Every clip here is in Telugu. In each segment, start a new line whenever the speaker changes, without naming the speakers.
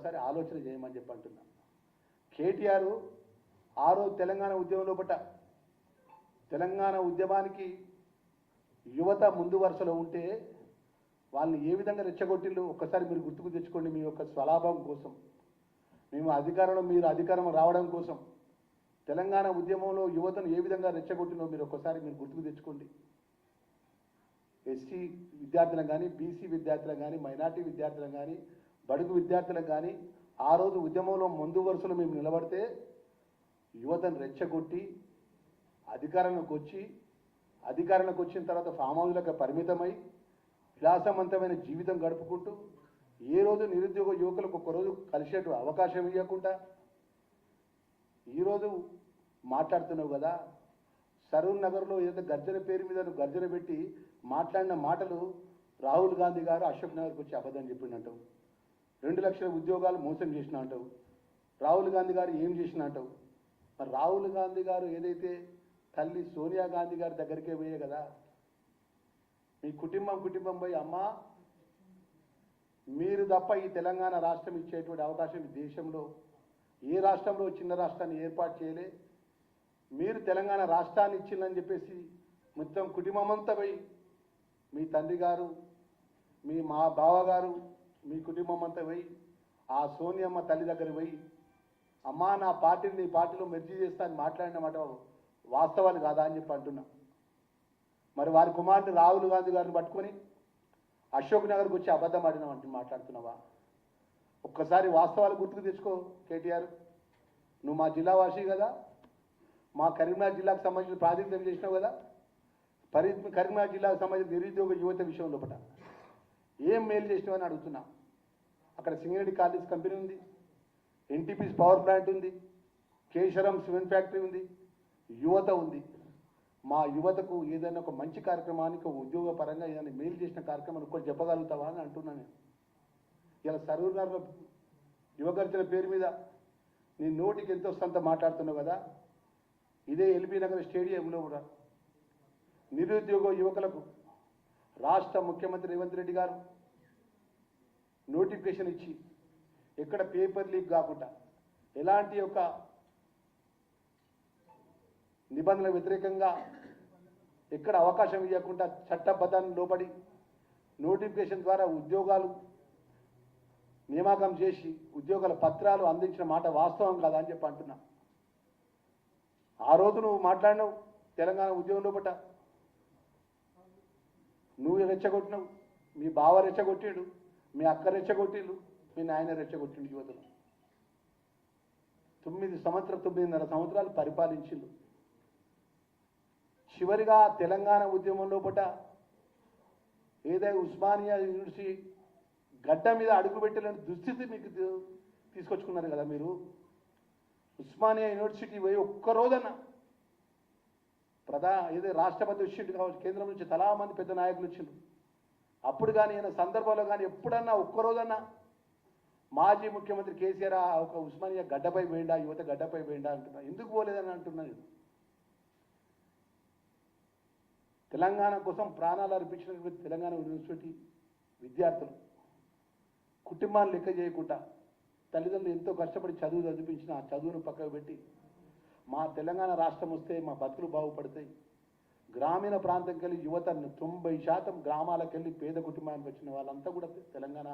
ఒకసారి ఆలోచన చేయమని చెప్పి అంటున్నా. కేటీఆర్ ఆ రోజు తెలంగాణ ఉద్యమం లోపట తెలంగాణ ఉద్యమానికి యువత ముందు వరుసలో ఉంటే వాళ్ళని ఏ విధంగా రెచ్చగొట్టిళ్ళు ఒక్కసారి మీరు గుర్తుకు తెచ్చుకోండి. మీ యొక్క స్వలాభం కోసం, మేము అధికారంలో మీరు అధికారం రావడం కోసం తెలంగాణ ఉద్యమంలో యువతను ఏ విధంగా రెచ్చగొట్టినో మీరు ఒక్కసారి మీరు గుర్తుకు తెచ్చుకోండి. ఎస్సీ విద్యార్థులకు కానీ, బీసీ విద్యార్థులకు కానీ, మైనార్టీ విద్యార్థులకు కానీ, బడుగు విద్యార్థులకు కానీ ఆ రోజు ఉద్యమంలో ముందు వరుసలో మేము నిలబడితే యువతను రెచ్చగొట్టి అధికారంలోకి వచ్చిన తర్వాత ఫామ్ హౌస్లకు పరిమితమై విలాసవంతమైన జీవితం గడుపుకుంటూ ఏ రోజు నిరుద్యోగ యువకులకు ఒక్కరోజు కలిసేటు అవకాశం ఇవ్వకుండా ఈరోజు మాట్లాడుతున్నావు కదా. సరూర్ నగర్లో ఏదో గర్జన పేరు మీద గర్జన పెట్టి మాట్లాడిన మాటలు రాహుల్ గాంధీ గారు అశోక్ నగర్కి వచ్చి అబద్ధం చెప్పిండంటావు. 2 లక్షల ఉద్యోగాలు మోసం చేసిన అంటావు. రాహుల్ గాంధీ గారు ఏం చేసిన అంటావు. మరి రాహుల్ గాంధీ గారు ఏదైతే తల్లి సోనియా గాంధీ గారి దగ్గరికే పోయే కదా. మీ కుటుంబం పోయి అమ్మా మీరు తప్ప ఈ తెలంగాణ రాష్ట్రం ఇచ్చేటువంటి అవకాశం ఈ దేశంలో ఏ రాష్ట్రంలో చిన్న రాష్ట్రాన్ని ఏర్పాటు చేయలే. మీరు తెలంగాణ రాష్ట్రాన్ని ఇచ్చిందని చెప్పేసి మొత్తం కుటుంబం అంతా పోయి మీ తండ్రి గారు, మీ మా బావగారు, మీ కుటుంబం అంతా పోయి ఆ సోనియమ్మ తల్లి దగ్గర పోయి అమ్మా నా పార్టీని నీ పార్టీలో మెర్జీ చేస్తా అని మాట్లాడినమాట వాస్తవాలు కాదా అని చెప్పి అంటున్నా. మరి వారి కుమారుని రాహుల్ గాంధీ గారిని పట్టుకొని అశోక్ నగర్కి వచ్చి అబద్ధం ఆడినామంటే మాట్లాడుతున్నావా? ఒక్కసారి వాస్తవాలు గుర్తుకు తెచ్చుకో కేటీఆర్. నువ్వు మా జిల్లా వాసి కదా, మా కరీంనగర్ జిల్లాకు సంబంధించిన ప్రాతినిధ్యం చేసినావు కదా. కరీంనగర్ జిల్లాకు సంబంధించిన నిరుద్యోగ యువత విషయం లోపల ఏం మేలు చేసినావని అడుగుతున్నా. అక్కడ సింగరేణి కాలేజ్ కంపెనీ ఉంది, ఎన్టీపీసీ పవర్ ప్లాంట్ ఉంది, కేశరం సిమెంట్ ఫ్యాక్టరీ ఉంది, యువత ఉంది. మా యువతకు ఏదైనా ఒక మంచి కార్యక్రమానికి ఉద్యోగ పరంగా ఏదైనా మేలు చేసిన కార్యక్రమాన్ని ఒక్కటి చెప్పగలుగుతావా అని అంటున్నాను నేను. ఇలా సరూర్ నగర్ యువగర్జన పేరు మీద నీ నోటికి ఎంత వస్తుందో మాట్లాడుతున్నావు కదా. ఇదే ఎల్బీ నగర్ స్టేడియంలో కూడా నిరుద్యోగ యువకులకు రాష్ట్ర ముఖ్యమంత్రి రేవంత్ రెడ్డి గారు నోటిఫికేషన్ ఇచ్చి ఎక్కడ పేపర్ లీక్ కాకుండా ఎలాంటి యొక్క నిబంధనల వ్యతిరేకంగా ఎక్కడ అవకాశం ఇవ్వకుండా చట్టబద్ధాన్ని లోబడి నోటిఫికేషన్ ద్వారా ఉద్యోగాలు నియామకం చేసి ఉద్యోగాల పత్రాలు అందించిన మాట వాస్తవం కాదా అని చెప్పి అంటున్నా. ఆ రోజు నువ్వు మాట్లాడినావు తెలంగాణ ఉద్యోగం లోపట, నువ్వు రెచ్చగొట్టినావు, మీ బావ రెచ్చగొట్టిండు, మీ అక్క రెచ్చగొట్టిండు, మీ నాయన రెచ్చగొట్టిండు. యువతను 9.5 సంవత్సరాలు పరిపాలించిండు. చివరిగా తెలంగాణ ఉద్యమం లోపట ఏదైతే ఉస్మానియా యూనివర్సిటీ గడ్డ మీద అడుగుపెట్టలేని దుస్థితి మీకు తీసుకొచ్చుకున్నారు కదా. మీరు ఉస్మానియా యూనివర్సిటీ పోయి ఒక్కరోజన్నా ఏదో రాష్ట్రపతి వచ్చిండు కావచ్చు, కేంద్రం నుంచి తలా మంది పెద్ద నాయకులు వచ్చిండ్రు. అప్పుడు కానీ ఏదైనా సందర్భంలో కానీ ఎప్పుడన్నా ఒక్కరోజన్నా మాజీ ముఖ్యమంత్రి కేసీఆర్ ఒక ఉస్మానియా గడ్డపై పోయిండా, యువత గడ్డపై పోయిండా అంటున్నా. ఎందుకు పోలేదని అంటున్నాను. తెలంగాణ కోసం ప్రాణాలు అర్పించినటువంటి తెలంగాణ యూనివర్సిటీ విద్యార్థులు కుటుంబాన్ని లెక్క చేయకుండా తల్లిదండ్రులు ఎంతో కష్టపడి చదువు చదివించిన ఆ చదువును పక్కకు పెట్టి మా తెలంగాణ రాష్ట్రం వస్తే మా బతుకులు బాగుపడతాయి. గ్రామీణ ప్రాంతంకి వెళ్ళి యువత 90% గ్రామాలకు వెళ్ళి పేద కుటుంబానికి వచ్చిన వాళ్ళంతా కూడా తెలంగాణ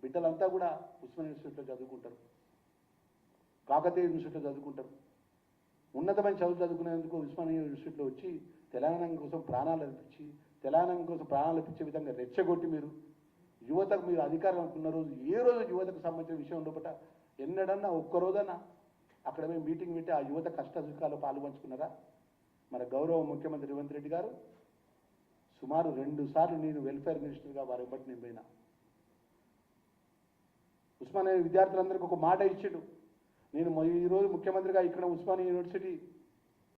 బిడ్డలంతా కూడా ఉస్మానియా యూనివర్సిటీలో చదువుకుంటారు, కాకతీయ యూనివర్సిటీలో చదువుకుంటారు. ఉన్నతమైన చదువు చదువుకునేందుకు ఉస్మానియా యూనివర్సిటీలో వచ్చి తెలంగాణ కోసం ప్రాణాలు అర్పించి తెలంగాణ కోసం ప్రాణాలు అర్పించే విధంగా రెచ్చగొట్టి మీరు యువతకు మీరు అధికారం అనుకున్న రోజు ఏ రోజు యువతకు సంబంధించిన విషయం లోపల ఎన్నడన్నా ఒక్కరోజన్నా అక్కడ మేము మీటింగ్ పెట్టి ఆ యువత కష్ట సుఖాలు పాల్పంచుకున్నారా? మన గౌరవ ముఖ్యమంత్రి రేవంత్ రెడ్డి గారు సుమారు 2 సార్లు నేను వెల్ఫేర్ మినిస్టర్గా వారి బట్టి నేను పోయినా. ఉస్మానియా విద్యార్థులందరికీ ఒక మాట ఇచ్చిండు, నేను ఈరోజు ముఖ్యమంత్రిగా ఇక్కడ ఉస్మానియా యూనివర్సిటీ